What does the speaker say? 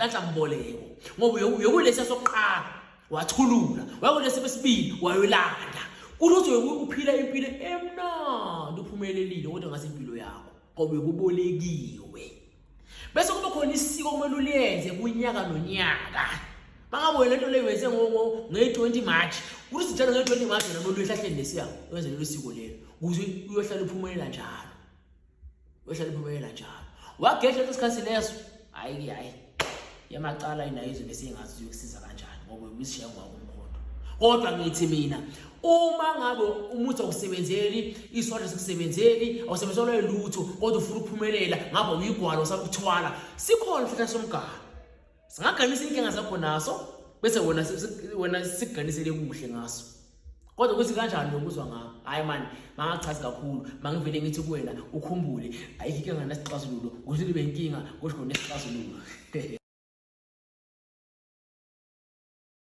nhlanhla mboleko ngoba uyokulesiya sokuqala wathulula wakulesi besibili wayolanda ukuthi uphila impilo emnandi uphumelelile kodwa ngase impilo yakho ngoba ukubolekiwe bese kuba khona isiko kumele uliyenze kunyaka nonyaka bangabe lento leyo wenze nge-20 March ukuthi njalo nge-20 March wena kumele uhlahlele lesiya wenze lelo siko lelo ukuze uyohlala uphumelela njalo wagehla isikhathi leso hayi yamacala inayo izinto esingazi ukusiza kanjani ngoba ubishiya ngwakumkhondo kodwa ngithi mina uma ngabe umuthi awusebenzeli isondlo sikusebenzeli awusebenzela lutho kodwa ufuna ukuphumelela ngapha uyigwalo sakuthwala sikhona futhi somgalo singaganisa inkinga zakho naso bese wena sikuganisele kuhle ngaso kodwa kuthi kanjani ukuzwa ngayo hayi man mangachazi kakhulu mangivele ngithi kuwena ukhumbule ayikho inkinga nesixazululo ukuthi libe inkinga kodwa nesixazululo